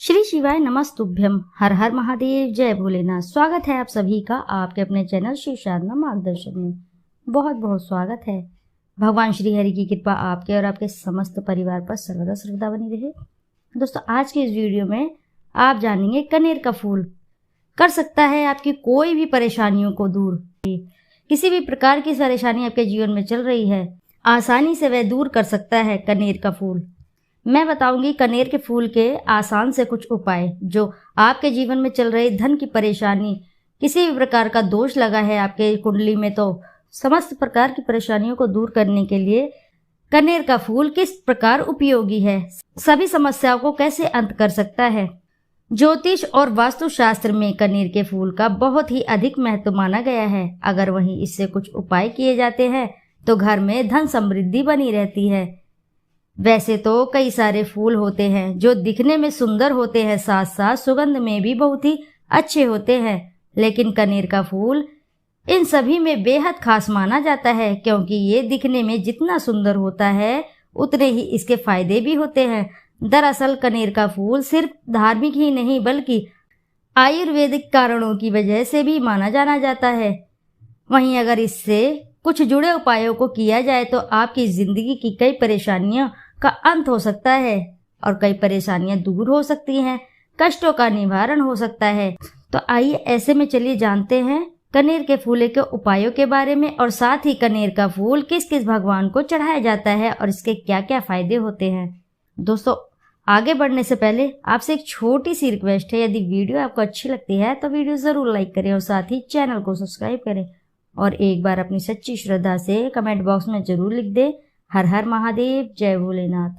श्री शिवाय नमस्तुभ्यम। हर हर महादेव, जय भोलेनाथ। स्वागत है आप सभी का आपके अपने चैनल शिव साधना मार्गदर्शन में। बहुत बहुत स्वागत है। भगवान श्री हरि की कृपा आपके और आपके समस्त परिवार पर सर्वदा सर्वदा बनी रहे। दोस्तों, आज के इस वीडियो में आप जानेंगे कनेर का फूल कर सकता है आपकी कोई भी परेशानियों को दूर। किसी भी प्रकार की परेशानी आपके जीवन में चल रही है, आसानी से वह दूर कर सकता है कनेर का फूल। मैं बताऊंगी कनेर के फूल के आसान से कुछ उपाय जो आपके जीवन में चल रही धन की परेशानी, किसी भी प्रकार का दोष लगा है आपके कुंडली में, तो समस्त प्रकार की परेशानियों को दूर करने के लिए कनेर का फूल किस प्रकार उपयोगी है, सभी समस्याओं को कैसे अंत कर सकता है। ज्योतिष और वास्तुशास्त्र में कनेर के फूल का बहुत ही अधिक महत्व माना गया है। अगर वहीं इससे कुछ उपाय किए जाते हैं तो घर में धन समृद्धि बनी रहती है। वैसे तो कई सारे फूल होते हैं जो दिखने में सुंदर होते हैं, साथ साथ सुगंध में भी बहुत ही अच्छे होते हैं, लेकिन कनेर का फूल इन सभी में बेहद खास माना जाता है, क्योंकि ये दिखने में जितना सुंदर होता है उतने ही इसके फायदे भी होते हैं। दरअसल कनेर का फूल सिर्फ धार्मिक ही नहीं बल्कि आयुर्वेदिक कारणों की वजह से भी माना जाना जाता है। वहीं अगर इससे कुछ जुड़े उपायों को किया जाए तो आपकी जिंदगी की कई परेशानियों का अंत हो सकता है और कई परेशानियां दूर हो सकती हैं, कष्टों का निवारण हो सकता है। तो आइए ऐसे में चलिए जानते हैं कनेर के फूल के उपायों के बारे में, और साथ ही कनेर का फूल किस किस भगवान को चढ़ाया जाता है और इसके क्या क्या फायदे होते हैं। दोस्तों, आगे बढ़ने से पहले आपसे एक छोटी सी रिक्वेस्ट है, यदि वीडियो आपको अच्छी लगती है तो वीडियो जरूर लाइक करें और साथ ही चैनल को सब्सक्राइब करें, और एक बार अपनी सच्ची श्रद्धा से कमेंट बॉक्स में जरूर लिख दें, हर हर महादेव, जय भोलेनाथ।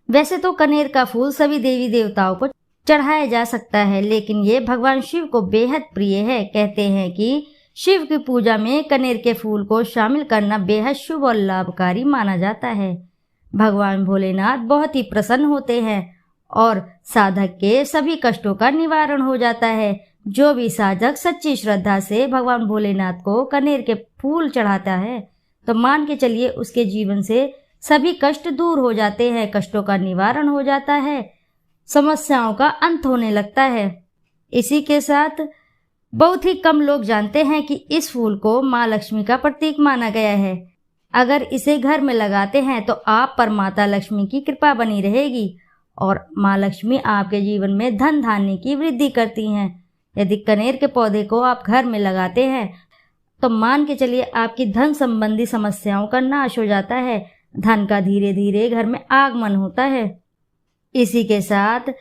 वैसे तो कनेर का फूल सभी देवी देवताओं को चढ़ाया जा सकता है, लेकिन ये भगवान शिव को बेहद प्रिय है। कहते हैं कि शिव की पूजा में कनेर के फूल को शामिल करना बेहद शुभ और लाभकारी माना जाता है। भगवान भोलेनाथ बहुत ही प्रसन्न होते हैं और साधक के सभी कष्टों का निवारण हो जाता है। जो भी साधक सच्ची श्रद्धा से भगवान भोलेनाथ को कनेर के फूल चढ़ाता है तो मान के चलिए उसके जीवन से सभी कष्ट दूर हो जाते हैं, कष्टों का निवारण हो जाता है, समस्याओं का अंत होने लगता है। इसी के साथ बहुत ही कम लोग जानते हैं कि इस फूल को माँ लक्ष्मी का प्रतीक माना गया है। अगर इसे घर में लगाते हैं तो आप पर माता लक्ष्मी की कृपा बनी रहेगी और माँ लक्ष्मी आपके जीवन में धन धान्य की वृद्धि करती हैं। यदि कनेर के पौधे को आप घर में लगाते हैं तो मान के चलिए आपकी धन संबंधी समस्याओं का नाश हो जाता है, धन का धीरे धीरे घर में आगमन होता है। इसी के साथ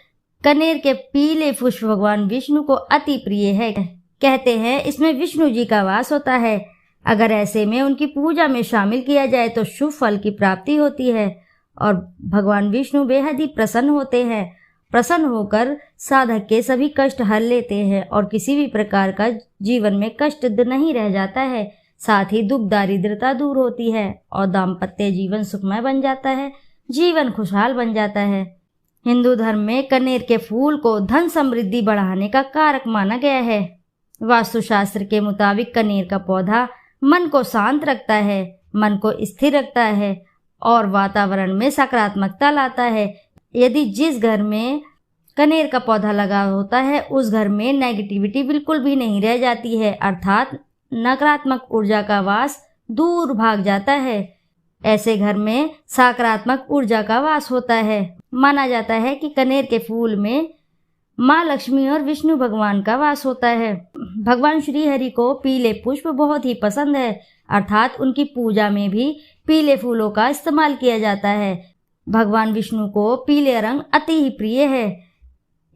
कनेर के पीले पुष्प भगवान विष्णु को अति प्रिय है। कहते हैं इसमें विष्णु जी का वास होता है। अगर ऐसे में उनकी पूजा में शामिल किया जाए तो शुभ फल की प्राप्ति होती है और भगवान विष्णु बेहद ही प्रसन्न होते हैं। प्रसन्न होकर साधक के सभी कष्ट हर लेते हैं और किसी भी प्रकार का जीवन में कष्ट नहीं रह जाता है। साथ ही दुख दारिद्रता दूर होती है और दाम्पत्य जीवन सुखमय बन जाता है, जीवन खुशहाल बन जाता है। हिंदू धर्म में कनेर के फूल को धन समृद्धि बढ़ाने का कारक माना गया है। वास्तुशास्त्र के मुताबिक कनेर का पौधा मन को शांत रखता है, मन को स्थिर रखता है और वातावरण में सकारात्मकता लाता है। यदि जिस घर में कनेर का पौधा लगा होता है उस घर में नेगेटिविटी बिल्कुल भी नहीं रह जाती है, अर्थात नकारात्मक ऊर्जा का वास दूर भाग जाता है। ऐसे घर में सकारात्मक ऊर्जा का वास होता है। माना जाता है कि कनेर के फूल में माँ लक्ष्मी और विष्णु भगवान का वास होता है। भगवान श्री हरि को पीले पुष्प बहुत ही पसंद है, अर्थात उनकी पूजा में भी पीले फूलों का इस्तेमाल किया जाता है। भगवान विष्णु को पीले रंग अति ही प्रिय है,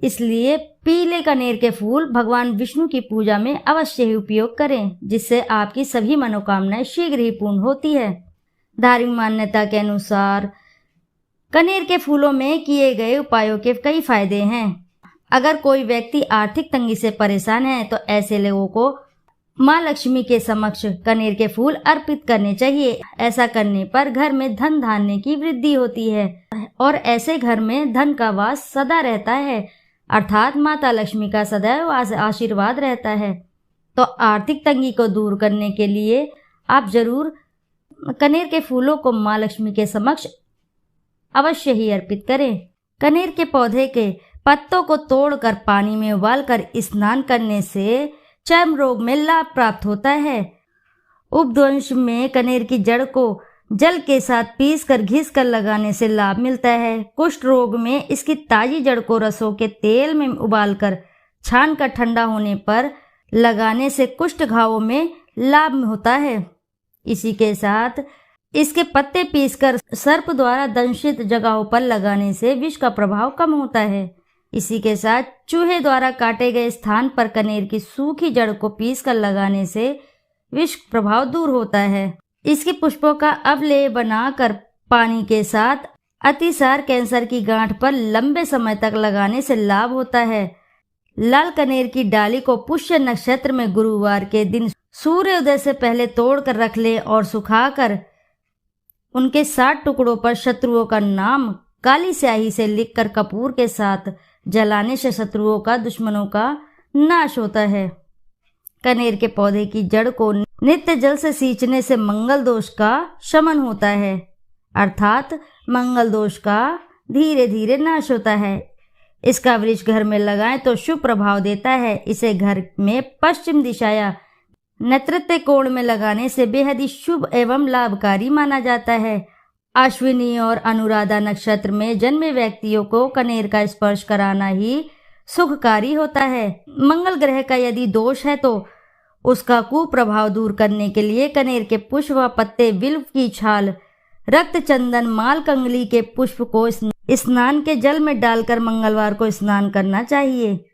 इसलिए पीले कनेर के फूल भगवान विष्णु की पूजा में अवश्य ही उपयोग करें, जिससे आपकी सभी मनोकामनाएं शीघ्र ही पूर्ण होती है। धार्मिक मान्यता के अनुसार कनेर के फूलों में किए गए उपायों के कई फायदे हैं। अगर कोई व्यक्ति आर्थिक तंगी से परेशान है तो ऐसे लोगों को माँ लक्ष्मी के समक्ष कनेर के फूल अर्पित करने चाहिए। ऐसा करने पर घर में धन धान्य की वृद्धि होती है और ऐसे घर में धन का वास सदा रहता है, अर्थात माता लक्ष्मी का सदैव आशीर्वाद रहता है। तो आर्थिक तंगी को दूर करने के लिए आप जरूर कनेर के फूलों को माँ लक्ष्मी के समक्ष अवश्य ही अर्पित करें। कनेर के पौधे के पत्तों को तोड़कर पानी में उबालकर स्नान करने से चर्म रोग में लाभ प्राप्त होता है। उपद्वंश में कनेर की जड़ को जल के साथ पीसकर घिसकर लगाने से लाभ मिलता है। कुष्ठ रोग में इसकी ताजी जड़ को रसों के तेल में उबालकर छानकर ठंडा होने पर लगाने से कुष्ठ घावों में लाभ होता है। इसी के साथ इसके पत्ते पीसकर सर्प द्वारा दंशित जगहों पर लगाने से विष का प्रभाव कम होता है। इसी के साथ चूहे द्वारा काटे गए स्थान पर कनेर की सूखी जड़ को पीसकर लगाने से विष प्रभाव दूर होता है। इसके पुष्पों का अवलेह बनाकर पानी के साथ अतिसार कैंसर की गांठ पर लंबे समय तक लगाने से लाभ होता है। लाल कनेर की डाली को पुष्य नक्षत्र में गुरुवार के दिन सूर्योदय से पहले तोड़कर रख लें और सुखाकर उनके 60 टुकड़ों पर शत्रुओं का नाम काली स्याही से लिखकर कपूर के साथ जलाने से शत्रुओं का, दुश्मनों का नाश होता है। कनेर के पौधे की जड़ को नित्य जल से सींचने से मंगल दोष का शमन होता है, अर्थात मंगल दोष का धीरे धीरे नाश होता है। इसका वृक्ष घर में लगाएं तो शुभ प्रभाव देता है। इसे घर में पश्चिम दिशा या नैऋत्य कोण में लगाने से बेहद ही शुभ एवं लाभकारी माना जाता है। अश्विनी और अनुराधा नक्षत्र में जन्मे व्यक्तियों को कनेर का स्पर्श कराना ही सुखकारी होता है। मंगल ग्रह का यदि दोष है तो उसका कुप्रभाव दूर करने के लिए कनेर के पुष्प व पत्ते, बिल्व की छाल, रक्त चंदन, माल कंगली के पुष्प को स्नान के जल में डालकर मंगलवार को स्नान करना चाहिए।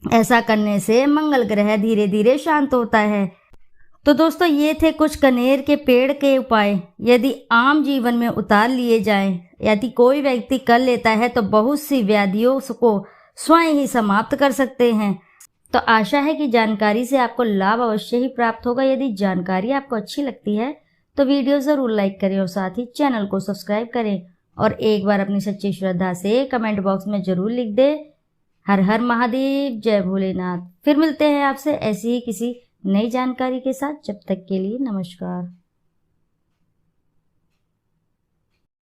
ऐसा करने से मंगल ग्रह धीरे धीरे शांत होता है। तो दोस्तों, ये थे कुछ कनेर के पेड़ के उपाय। यदि आम जीवन में उतार लिए जाएं, यदि कोई व्यक्ति कर लेता है तो बहुत सी व्याधियों को स्वयं ही समाप्त कर सकते हैं। तो आशा है कि जानकारी से आपको लाभ अवश्य ही प्राप्त होगा। यदि जानकारी आपको अच्छी लगती है तो वीडियो ज़रूर लाइक करें और साथ ही चैनल को सब्सक्राइब करें और एक बार अपनी सच्ची श्रद्धा से कमेंट बॉक्स में ज़रूर लिख दें, हर हर महादेव, जय भोलेनाथ। फिर मिलते हैं आपसे ऐसी ही किसी नई जानकारी के साथ। जब तक के लिए नमस्कार।